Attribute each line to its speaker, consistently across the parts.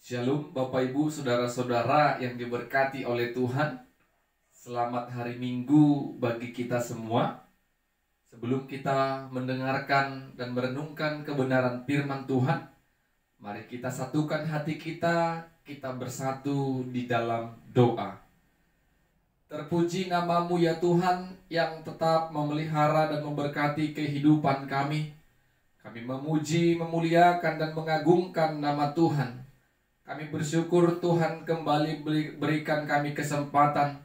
Speaker 1: Shalom Bapak Ibu Saudara-saudara yang diberkati oleh Tuhan. Selamat hari Minggu bagi kita semua. Sebelum kita mendengarkan dan merenungkan kebenaran firman Tuhan, mari kita satukan hati kita bersatu di dalam doa. Terpuji namamu ya Tuhan yang tetap memelihara dan memberkati kehidupan kami. Kami memuji, memuliakan dan mengagungkan nama Tuhan. Kami bersyukur Tuhan kembali berikan kami kesempatan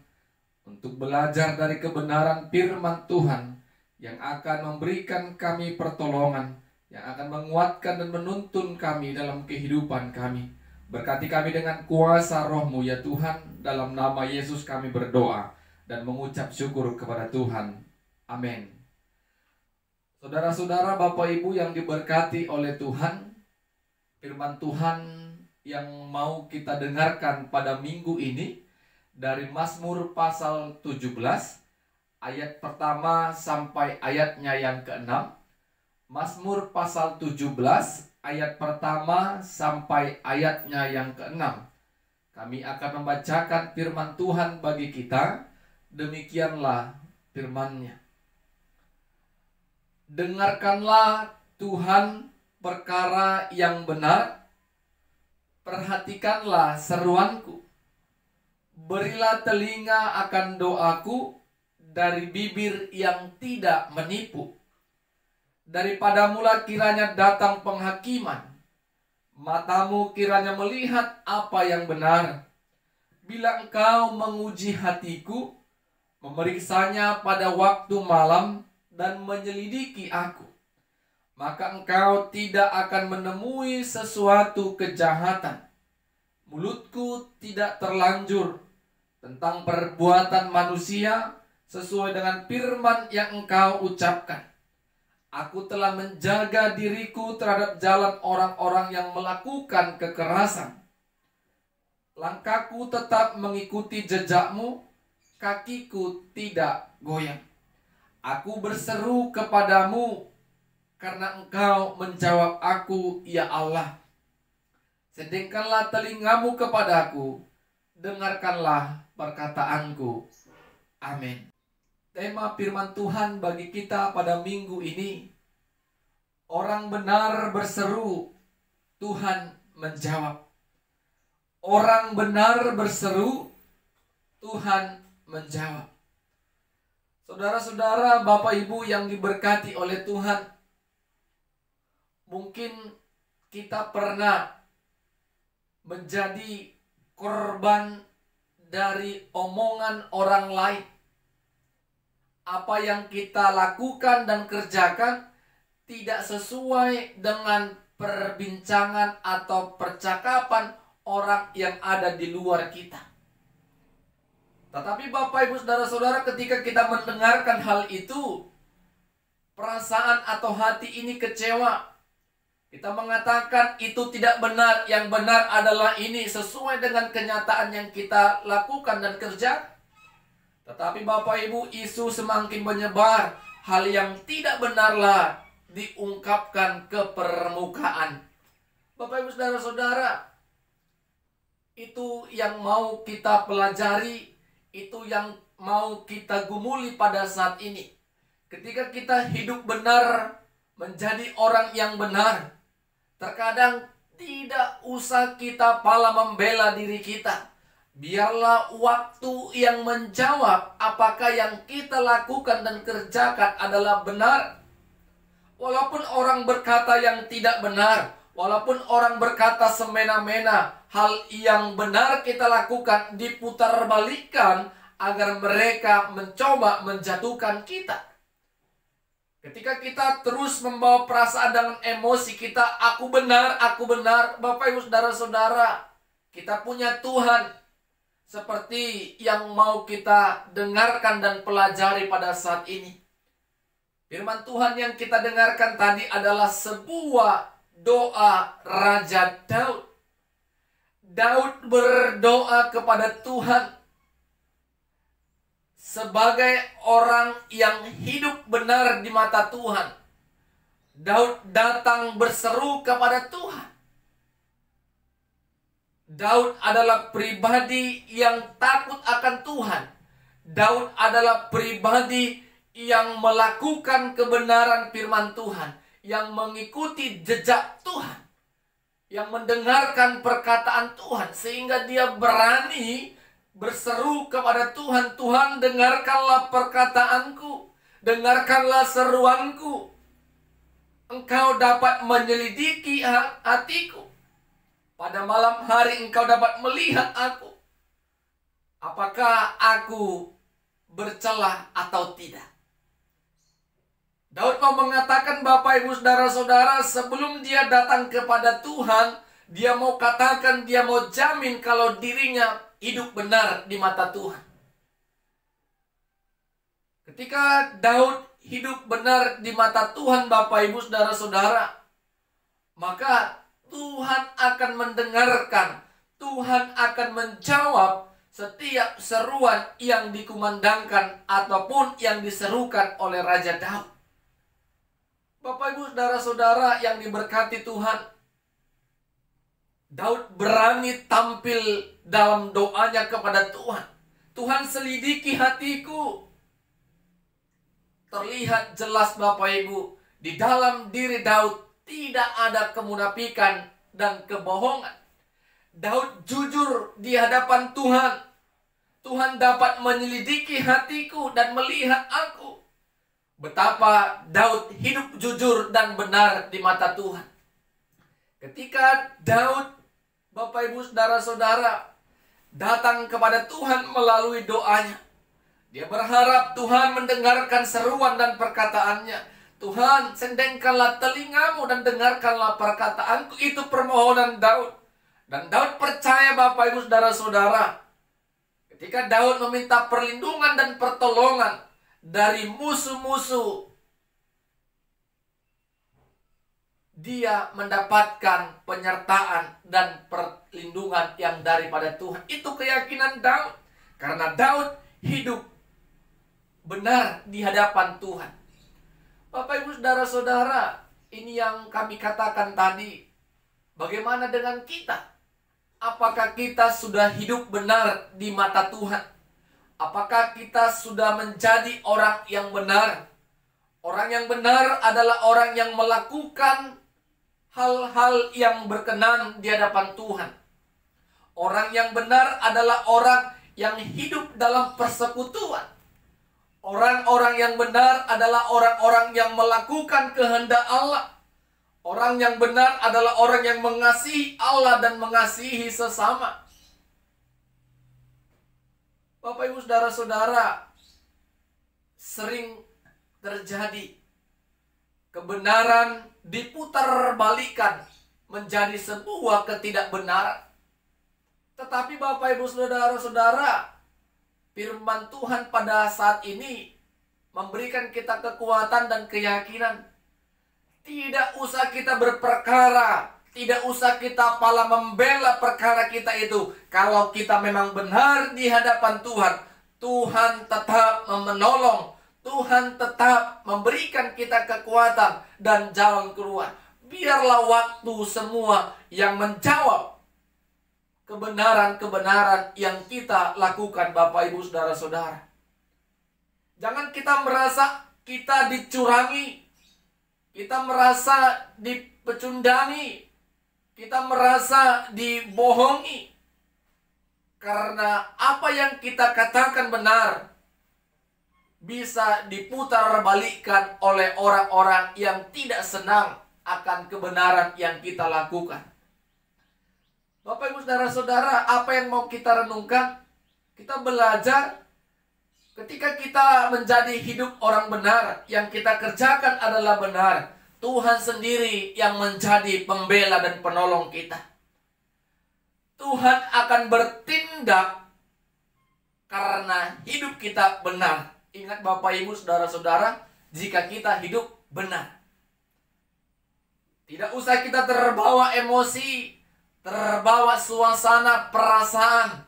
Speaker 1: untuk belajar dari kebenaran firman Tuhan yang akan memberikan kami pertolongan, yang akan menguatkan dan menuntun kami dalam kehidupan kami. Berkati kami dengan kuasa roh-Mu ya Tuhan. Dalam nama Yesus kami berdoa dan mengucap syukur kepada Tuhan. Amin. Saudara-saudara, Bapak Ibu yang diberkati oleh Tuhan, firman Tuhan yang mau kita dengarkan pada minggu ini dari Mazmur pasal 17 ayat pertama sampai ayatnya yang ke-6. Mazmur pasal 17 ayat pertama sampai ayatnya yang ke-6. Kami akan membacakan firman Tuhan bagi kita. Demikianlah firman-Nya. Dengarkanlah Tuhan perkara yang benar, perhatikanlah seruanku. Berilah telinga akan doaku dari bibir yang tidak menipu. Daripadamulah kiranya datang penghakiman. Matamu kiranya melihat apa yang benar. Bila engkau menguji hatiku, memeriksanya pada waktu malam dan menyelidiki aku, maka engkau tidak akan menemui sesuatu kejahatan. Mulutku tidak terlanjur tentang perbuatan manusia sesuai dengan firman yang engkau ucapkan. Aku telah menjaga diriku terhadap jalan orang-orang yang melakukan kekerasan. Langkahku tetap mengikuti jejakmu, kakiku tidak goyang. Aku berseru kepadamu karena engkau menjawab aku, ya Allah. Sedengkanlah telingamu kepadaku, dengarkanlah perkataanku. Amin. Tema firman Tuhan bagi kita pada minggu ini, orang benar berseru, Tuhan menjawab. Orang benar berseru, Tuhan menjawab. Saudara-saudara, Bapak Ibu yang diberkati oleh Tuhan, mungkin kita pernah menjadi korban dari omongan orang lain. Apa yang kita lakukan dan kerjakan tidak sesuai dengan perbincangan atau percakapan orang yang ada di luar kita. Tetapi Bapak Ibu Saudara-saudara, ketika kita mendengarkan hal itu, perasaan atau hati ini kecewa. Kita mengatakan itu tidak benar, yang benar adalah ini sesuai dengan kenyataan yang kita lakukan dan kerja. Tetapi Bapak Ibu, isu semakin menyebar, hal yang tidak benarlah diungkapkan ke permukaan. Bapak Ibu Saudara-saudara, itu yang mau kita pelajari, itu yang mau kita gumuli pada saat ini. Ketika kita hidup benar, menjadi orang yang benar, terkadang tidak usah kita pala membela diri kita. Biarlah waktu yang menjawab apakah yang kita lakukan dan kerjakan adalah benar. Walaupun orang berkata yang tidak benar, walaupun orang berkata semena-mena, hal yang benar kita lakukan diputarbalikkan agar mereka mencoba menjatuhkan kita. Ketika kita terus membawa perasaan dengan emosi kita, aku benar, Bapak Ibu Saudara-saudara, kita punya Tuhan seperti yang mau kita dengarkan dan pelajari pada saat ini. Firman Tuhan yang kita dengarkan tadi adalah sebuah doa Raja Daud. Daud berdoa kepada Tuhan sebagai orang yang hidup benar di mata Tuhan. Daud datang berseru kepada Tuhan. Daud adalah pribadi yang takut akan Tuhan. Daud adalah pribadi yang melakukan kebenaran firman Tuhan, yang mengikuti jejak Tuhan, yang mendengarkan perkataan Tuhan, sehingga dia berani berseru kepada Tuhan, Tuhan, dengarkanlah perkataanku, dengarkanlah seruanku. Engkau dapat menyelidiki hatiku. Pada malam hari engkau dapat melihat aku. Apakah aku bercelah atau tidak? Daud mau mengatakan, Bapak Ibu Saudara-saudara, sebelum dia datang kepada Tuhan, dia mau katakan, dia mau jamin kalau dirinya hidup benar di mata Tuhan. Ketika Daud hidup benar di mata Tuhan, Bapak Ibu Saudara-saudara, maka Tuhan akan mendengarkan, Tuhan akan menjawab setiap seruan yang dikumandangkan ataupun yang diserukan oleh Raja Daud. Bapak Ibu Saudara-saudara yang diberkati Tuhan, Daud berani tampil dalam doanya kepada Tuhan. Tuhan, selidiki hatiku. Terlihat jelas Bapak Ibu, di dalam diri Daud tidak ada kemunafikan dan kebohongan. Daud jujur di hadapan Tuhan. Tuhan dapat menyelidiki hatiku dan melihat aku. Betapa Daud hidup jujur dan benar di mata Tuhan. Ketika Daud, Bapak Ibu Saudara-saudara, datang kepada Tuhan melalui doanya, dia berharap Tuhan mendengarkan seruan dan perkataannya. Tuhan, sendengkanlah telingamu dan dengarkanlah perkataanku. Itu permohonan Daud. Dan Daud percaya, Bapak Ibu Saudara-saudara, ketika Daud meminta perlindungan dan pertolongan dari musuh-musuh, dia mendapatkan penyertaan dan perlindungan yang daripada Tuhan. Itu keyakinan Daud. Karena Daud hidup benar di hadapan Tuhan. Bapak Ibu Saudara-saudara, ini yang kami katakan tadi. Bagaimana dengan kita? Apakah kita sudah hidup benar di mata Tuhan? Apakah kita sudah menjadi orang yang benar? Orang yang benar adalah orang yang melakukan hal-hal yang berkenan di hadapan Tuhan. Orang yang benar adalah orang yang hidup dalam persekutuan. Orang-orang yang benar adalah orang-orang yang melakukan kehendak Allah. Orang yang benar adalah orang yang mengasihi Allah dan mengasihi sesama. Bapak Ibu Saudara-saudara, sering terjadi kebenaran diputarbalikkan menjadi sebuah ketidakbenaran. Tetapi Bapak Ibu Saudara-saudara, firman Tuhan pada saat ini memberikan kita kekuatan dan keyakinan. Tidak usah kita berperkara, tidak usah kita pala membela perkara kita itu. Kalau kita memang benar di hadapan Tuhan, Tuhan tetap menolong, Tuhan tetap memberikan kita kekuatan dan jalan keluar. Biarlah waktu semua yang menjawab kebenaran-kebenaran yang kita lakukan, Bapak Ibu Saudara-saudara. Jangan kita merasa kita dicurangi, kita merasa dipecundangi, kita merasa dibohongi. Karena apa yang kita katakan benar bisa diputarbalikkan oleh orang-orang yang tidak senang akan kebenaran yang kita lakukan. Bapak Ibu Saudara-saudara, apa yang mau kita renungkan? Kita belajar ketika kita menjadi hidup orang benar, yang kita kerjakan adalah benar. Tuhan sendiri yang menjadi pembela dan penolong kita. Tuhan akan bertindak karena hidup kita benar. Ingat Bapak Ibu Saudara-saudara, jika kita hidup benar, tidak usah kita terbawa emosi, terbawa suasana perasaan.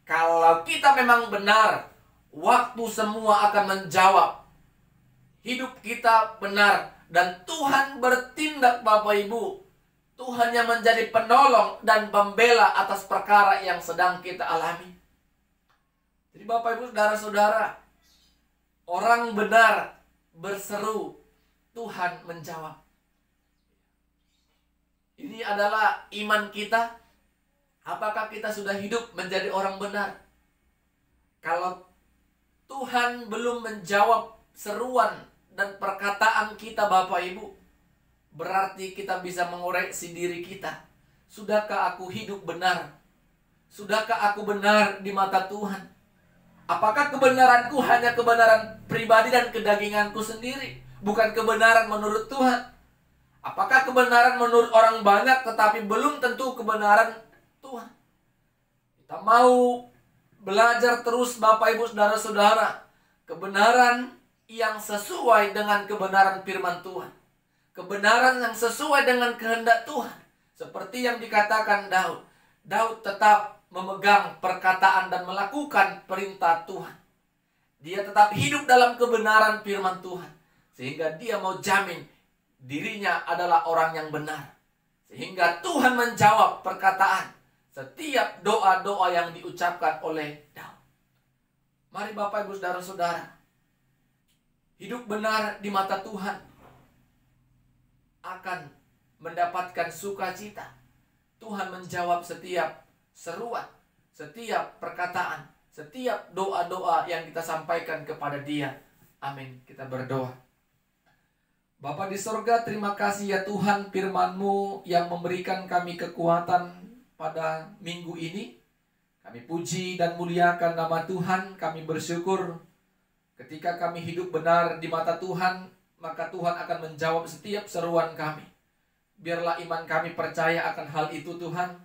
Speaker 1: Kalau kita memang benar, waktu semua akan menjawab. Hidup kita benar dan Tuhan bertindak, Bapak Ibu. Tuhan yang menjadi penolong dan pembela atas perkara yang sedang kita alami. Jadi Bapak Ibu Saudara-saudara, orang benar berseru, Tuhan menjawab. Ini adalah iman kita. Apakah kita sudah hidup menjadi orang benar? Kalau Tuhan belum menjawab seruan dan perkataan kita Bapak Ibu, berarti kita bisa mengoreksi diri kita. Sudahkah aku hidup benar? Sudahkah aku benar di mata Tuhan? Apakah kebenaranku hanya kebenaran pribadi dan kedaginganku sendiri, bukan kebenaran menurut Tuhan? Apakah kebenaran menurut orang banyak tetapi belum tentu kebenaran Tuhan? Kita mau belajar terus Bapak Ibu Saudara-saudara, kebenaran yang sesuai dengan kebenaran firman Tuhan. Kebenaran yang sesuai dengan kehendak Tuhan. Seperti yang dikatakan Daud. Daud tetap memegang perkataan dan melakukan perintah Tuhan. Dia tetap hidup dalam kebenaran firman Tuhan. Sehingga dia mau jamin dirinya adalah orang yang benar. Sehingga Tuhan menjawab perkataan setiap doa-doa yang diucapkan oleh Daud. Mari Bapak Ibu Saudara-saudara, hidup benar di mata Tuhan akan mendapatkan sukacita. Tuhan menjawab setiap seruan, setiap perkataan, setiap doa-doa yang kita sampaikan kepada Dia. Amin. Kita berdoa. Bapa di sorga, terima kasih ya Tuhan, firman-Mu yang memberikan kami kekuatan pada minggu ini. Kami puji dan muliakan nama Tuhan. Kami bersyukur ketika kami hidup benar di mata Tuhan, maka Tuhan akan menjawab setiap seruan kami. Biarlah iman kami percaya akan hal itu Tuhan.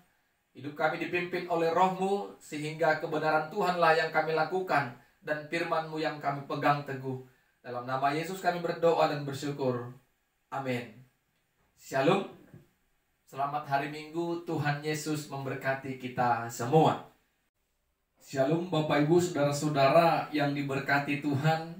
Speaker 1: Hidup kami dipimpin oleh Roh-Mu, sehingga kebenaran Tuhanlah yang kami lakukan, dan firman-Mu yang kami pegang teguh. Dalam nama Yesus kami berdoa dan bersyukur. Amin. Shalom. Selamat hari Minggu, Tuhan Yesus memberkati kita semua. Shalom Bapak Ibu Saudara-saudara yang diberkati Tuhan.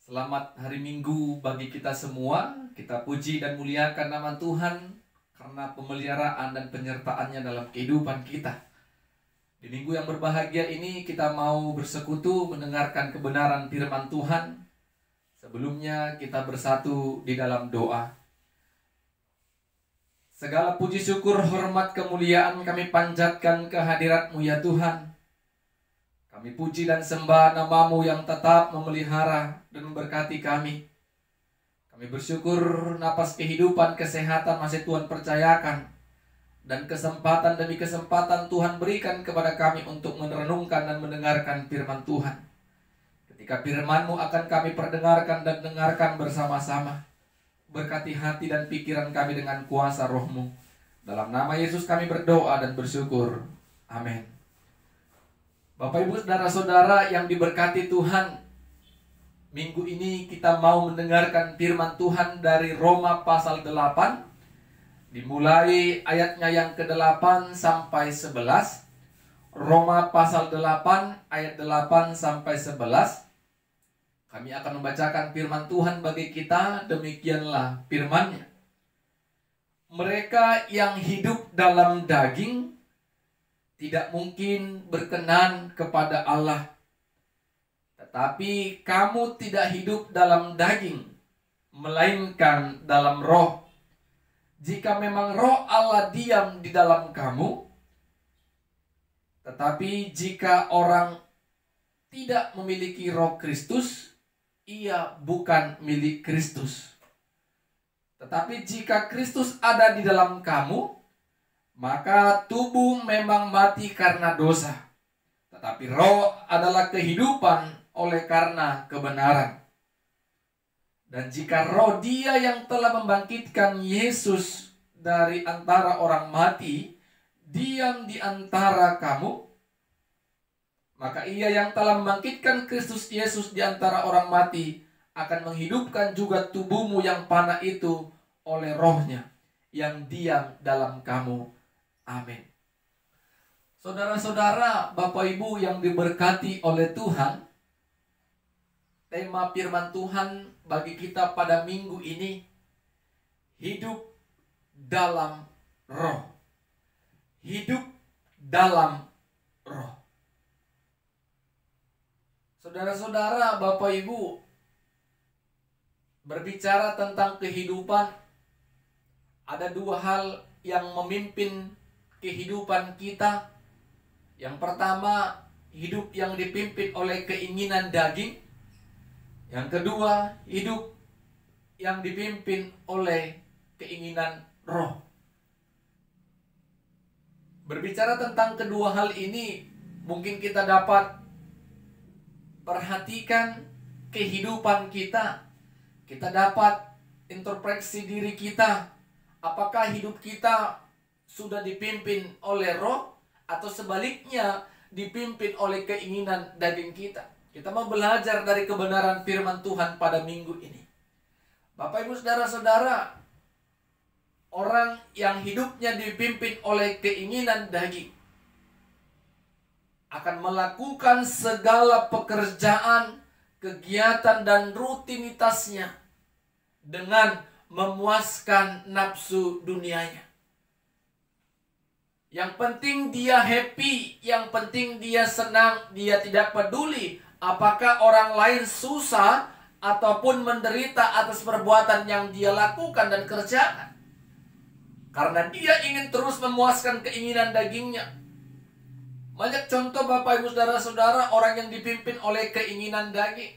Speaker 1: Selamat hari Minggu bagi kita semua. Kita puji dan muliakan nama Tuhan karena pemeliharaan dan penyertaan-Nya dalam kehidupan kita. Di minggu yang berbahagia ini kita mau bersekutu mendengarkan kebenaran firman Tuhan. Sebelumnya kita bersatu di dalam doa. Segala puji syukur, hormat, kemuliaan kami panjatkan kehadirat-Mu ya Tuhan. Kami puji dan sembah nama-Mu yang tetap memelihara dan memberkati kami. Kami bersyukur napas kehidupan, kesehatan masih Tuhan percayakan. Dan kesempatan demi kesempatan Tuhan berikan kepada kami untuk merenungkan dan mendengarkan firman Tuhan. Ketika firman-Mu akan kami perdengarkan dan dengarkan bersama-sama. Berkati hati dan pikiran kami dengan kuasa Roh-Mu. Dalam nama Yesus kami berdoa dan bersyukur. Amin. Bapak Ibu Saudara-saudara yang diberkati Tuhan, minggu ini kita mau mendengarkan firman Tuhan dari Roma pasal 8. Dimulai ayatnya yang ke-8 sampai 11. Roma pasal 8 ayat 8 sampai 11. Kami akan membacakan firman Tuhan bagi kita, demikianlah firman-Nya. Mereka yang hidup dalam daging tidak mungkin berkenan kepada Allah. Tetapi kamu tidak hidup dalam daging, melainkan dalam roh. Jika memang roh Allah diam di dalam kamu, tetapi jika orang tidak memiliki roh Kristus, ia bukan milik Kristus. Tetapi jika Kristus ada di dalam kamu, maka tubuh memang mati karena dosa, tetapi roh adalah kehidupan oleh karena kebenaran. Dan jika roh Dia yang telah membangkitkan Yesus dari antara orang mati diam di antara kamu, maka Ia yang telah membangkitkan Kristus Yesus di antara orang mati akan menghidupkan juga tubuhmu yang fana itu oleh Roh-Nya yang diam dalam kamu. Amin. Saudara-saudara, Bapak Ibu yang diberkati oleh Tuhan, tema firman Tuhan bagi kita pada minggu ini, hidup dalam roh. Hidup dalam roh. Saudara-saudara, Bapak Ibu, berbicara tentang kehidupan, ada dua hal yang memimpin kehidupan kita. Yang pertama, hidup yang dipimpin oleh keinginan daging. Yang kedua, hidup yang dipimpin oleh keinginan roh. Berbicara tentang kedua hal ini, mungkin kita dapat perhatikan kehidupan kita. Kita dapat introspeksi diri kita. Apakah hidup kita sudah dipimpin oleh roh atau sebaliknya dipimpin oleh keinginan daging kita? Kita mau belajar dari kebenaran firman Tuhan pada minggu ini. Bapak Ibu Saudara-saudara, orang yang hidupnya dipimpin oleh keinginan daging akan melakukan segala pekerjaan, kegiatan dan rutinitasnya dengan memuaskan nafsu dunianya. Yang penting dia happy, yang penting dia senang, dia tidak peduli apakah orang lain susah ataupun menderita atas perbuatan yang dia lakukan dan kerjakan. Karena dia ingin terus memuaskan keinginan dagingnya. Banyak contoh Bapak Ibu Saudara-saudara orang yang dipimpin oleh keinginan daging.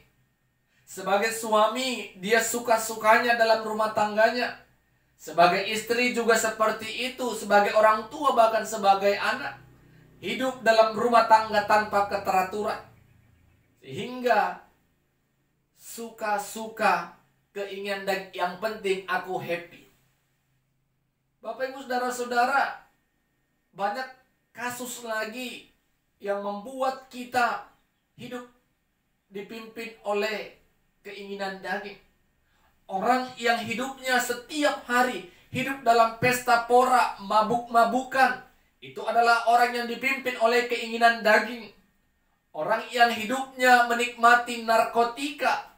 Speaker 1: Sebagai suami, dia suka-sukanya dalam rumah tangganya. Sebagai istri juga seperti itu. Sebagai orang tua bahkan sebagai anak. Hidup dalam rumah tangga tanpa keteraturan. Sehingga suka-suka keinginan daging, yang penting aku happy. Bapak Ibu Saudara-saudara, banyak kasus lagi yang membuat kita hidup dipimpin oleh keinginan daging. Orang yang hidupnya setiap hari hidup dalam pesta pora, mabuk-mabukan, itu adalah orang yang dipimpin oleh keinginan daging. Orang yang hidupnya menikmati narkotika,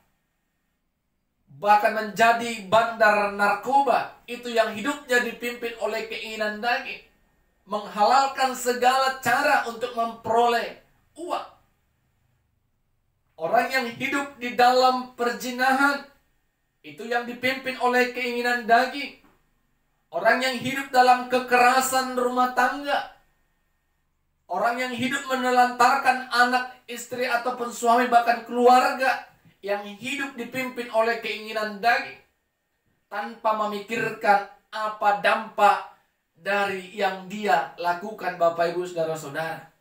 Speaker 1: bahkan menjadi bandar narkoba, itu yang hidupnya dipimpin oleh keinginan daging. Menghalalkan segala cara untuk memperoleh uang. Orang yang hidup di dalam perzinahan, itu yang dipimpin oleh keinginan daging. Orang yang hidup dalam kekerasan rumah tangga, orang yang hidup menelantarkan anak, istri ataupun suami bahkan keluarga, yang hidup dipimpin oleh keinginan daging, tanpa memikirkan apa dampak dari yang dia lakukan Bapak Ibu Saudara-saudara.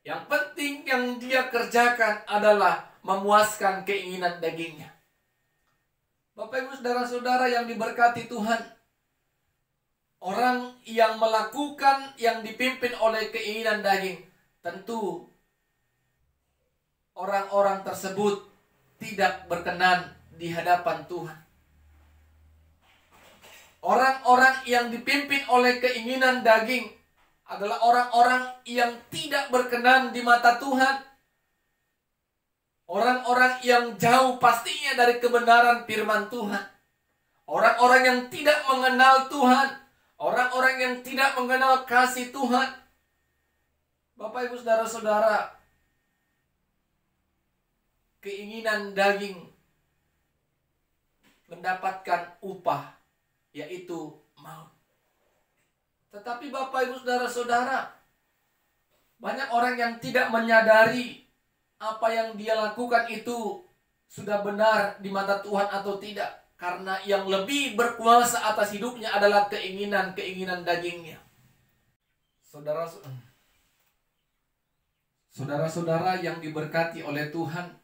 Speaker 1: Yang penting yang dia kerjakan adalah memuaskan keinginan dagingnya. Bapak Ibu Saudara-saudara yang diberkati Tuhan, orang yang melakukan yang dipimpin oleh keinginan daging, tentu orang-orang tersebut tidak berkenan di hadapan Tuhan. Orang-orang yang dipimpin oleh keinginan daging adalah orang-orang yang tidak berkenan di mata Tuhan. Orang-orang yang jauh pastinya dari kebenaran firman Tuhan. Orang-orang yang tidak mengenal Tuhan. Orang-orang yang tidak mengenal kasih Tuhan. Bapak Ibu Saudara-saudara, keinginan daging mendapatkan upah, yaitu maut. Tetapi Bapak Ibu Saudara-saudara, banyak orang yang tidak menyadari apa yang dia lakukan itu sudah benar di mata Tuhan atau tidak. Karena yang lebih berkuasa atas hidupnya adalah keinginan-keinginan dagingnya. Saudara-saudara yang diberkati oleh Tuhan,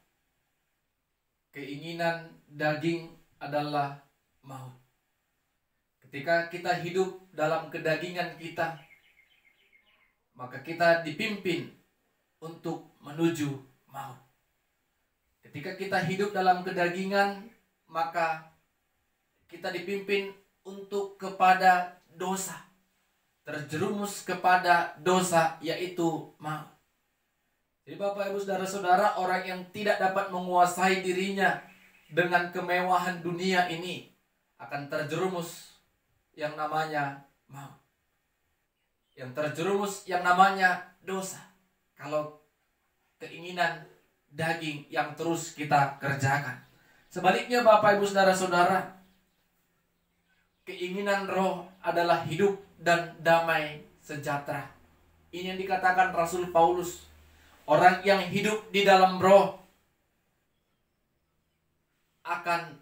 Speaker 1: keinginan daging adalah maut. Ketika kita hidup dalam kedagingan kita, maka kita dipimpin untuk menuju maut. Ketika kita hidup dalam kedagingan, maka kita dipimpin untuk kepada dosa, terjerumus kepada dosa, yaitu maut. Jadi Bapak Ibu Saudara-saudara, orang yang tidak dapat menguasai dirinya dengan kemewahan dunia ini akan terjerumus yang namanya maut. Yang terjerumus yang namanya dosa. Kalau keinginan daging yang terus kita kerjakan. Sebaliknya Bapak Ibu Saudara-saudara, keinginan roh adalah hidup dan damai sejahtera. Ini yang dikatakan Rasul Paulus. Orang yang hidup di dalam roh akan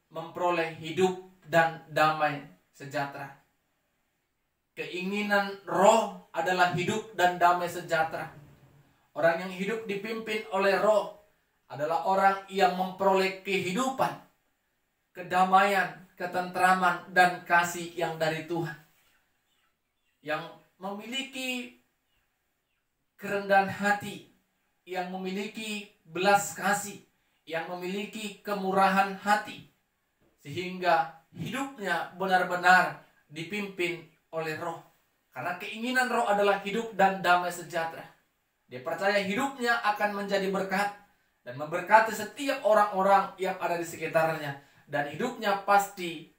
Speaker 1: memperoleh hidup dan damai sejahtera. Keinginan roh adalah hidup dan damai sejahtera. Orang yang hidup dipimpin oleh roh adalah orang yang memperoleh kehidupan, kedamaian, ketentraman, dan kasih yang dari Tuhan. Yang memiliki kerendahan hati, yang memiliki belas kasih, yang memiliki kemurahan hati, sehingga hidupnya benar-benar dipimpin oleh roh. Karena keinginan roh adalah hidup dan damai sejahtera. Dia percaya hidupnya akan menjadi berkat dan memberkati setiap orang-orang yang ada di sekitarnya. Dan hidupnya pasti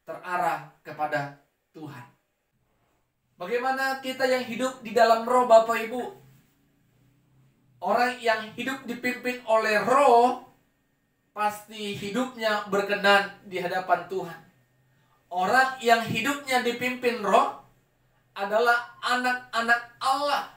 Speaker 1: terarah kepada Tuhan. Bagaimana kita yang hidup di dalam roh, Bapak Ibu? Orang yang hidup dipimpin oleh roh pasti hidupnya berkenan di hadapan Tuhan. Orang yang hidupnya dipimpin roh adalah anak-anak Allah.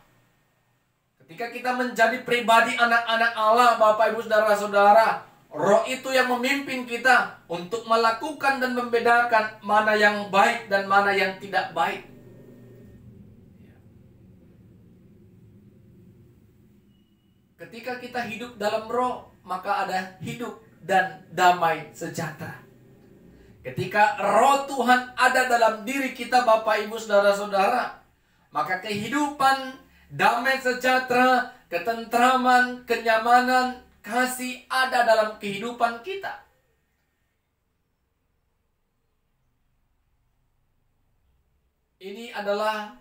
Speaker 1: Ketika kita menjadi pribadi anak-anak Allah, Bapak Ibu Saudara-saudara, roh itu yang memimpin kita untuk melakukan dan membedakan mana yang baik dan mana yang tidak baik. Ketika kita hidup dalam roh, maka ada hidup dan damai sejahtera. Ketika roh Tuhan ada dalam diri kita, Bapak Ibu Saudara-saudara, maka kehidupan, damai sejahtera, ketentraman, kenyamanan, kasih ada dalam kehidupan kita. Ini adalah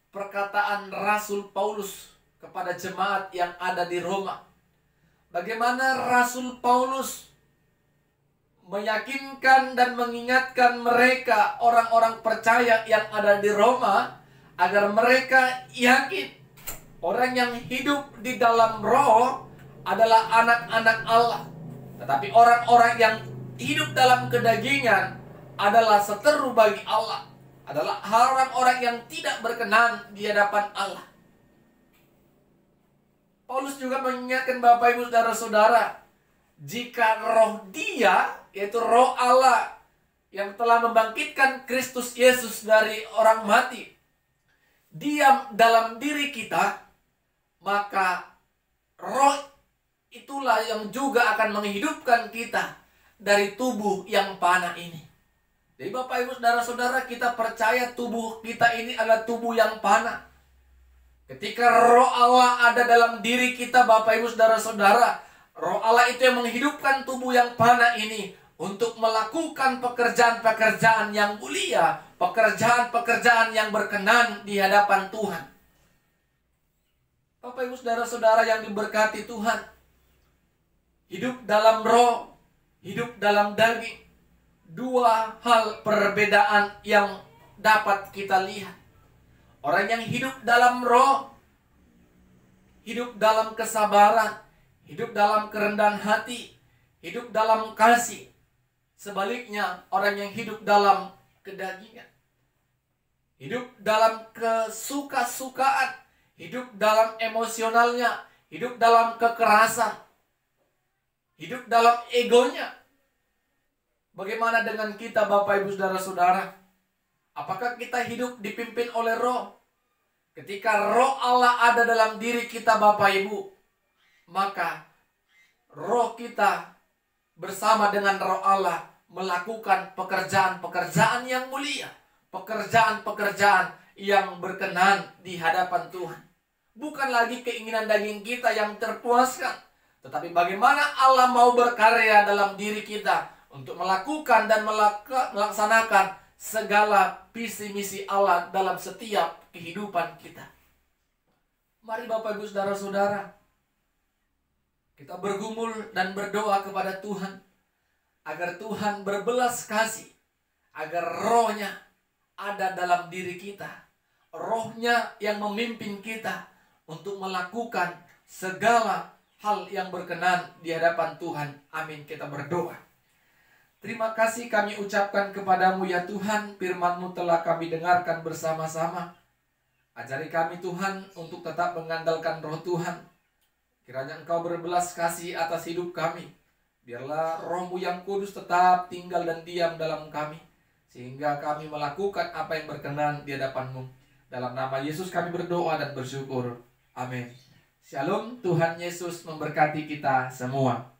Speaker 1: perkataan Rasul Paulus kepada jemaat yang ada di Roma. Bagaimana Rasul Paulus meyakinkan dan mengingatkan mereka, orang-orang percaya yang ada di Roma, agar mereka yakin orang yang hidup di dalam roh adalah anak-anak Allah. Tetapi orang-orang yang hidup dalam kedagingan adalah seteru bagi Allah, adalah orang-orang yang tidak berkenan di hadapan Allah. Paulus juga mengingatkan Bapak Ibu Saudara-saudara, jika roh Dia, yaitu roh Allah yang telah membangkitkan Kristus Yesus dari orang mati, diam dalam diri kita, maka roh itulah yang juga akan menghidupkan kita dari tubuh yang panah ini. Jadi Bapak Ibu Saudara-saudara, kita percaya tubuh kita ini adalah tubuh yang panah. Ketika roh Allah ada dalam diri kita, Bapak Ibu Saudara-saudara, roh Allah itu yang menghidupkan tubuh yang panah ini untuk melakukan pekerjaan-pekerjaan yang mulia, pekerjaan-pekerjaan yang berkenan di hadapan Tuhan. Bapak Ibu Saudara-saudara yang diberkati Tuhan, hidup dalam roh, hidup dalam daging, dua hal perbedaan yang dapat kita lihat. Orang yang hidup dalam roh, hidup dalam kesabaran, hidup dalam kerendahan hati, hidup dalam kasih. Sebaliknya, orang yang hidup dalam kedagingan, hidup dalam kesuka-sukaan, hidup dalam emosionalnya, hidup dalam kekerasan, hidup dalam egonya. Bagaimana dengan kita, Bapak Ibu Saudara-saudara? Apakah kita hidup dipimpin oleh roh? Ketika roh Allah ada dalam diri kita, Bapak Ibu, maka roh kita bersama dengan roh Allah melakukan pekerjaan-pekerjaan yang mulia, pekerjaan-pekerjaan yang berkenan di hadapan Tuhan. Bukan lagi keinginan daging kita yang terpuaskan, tetapi bagaimana Allah mau berkarya dalam diri kita untuk melakukan dan melaksanakan segala visi misi Allah dalam setiap kehidupan kita. Mari Bapak Ibu Saudara-saudara, kita bergumul dan berdoa kepada Tuhan agar Tuhan berbelas kasih, agar rohnya ada dalam diri kita. Rohnya yang memimpin kita untuk melakukan segala hal yang berkenan di hadapan Tuhan. Amin. Kita berdoa. Terima kasih kami ucapkan kepadamu ya Tuhan, firman-Mu telah kami dengarkan bersama-sama. Ajari kami Tuhan untuk tetap mengandalkan Roh Tuhan. Kiranya Engkau berbelas kasih atas hidup kami. Biarlah Roh-Mu yang kudus tetap tinggal dan diam dalam kami, sehingga kami melakukan apa yang berkenan di hadapan-Mu. Dalam nama Yesus kami berdoa dan bersyukur. Amin. Shalom, Tuhan Yesus memberkati kita semua.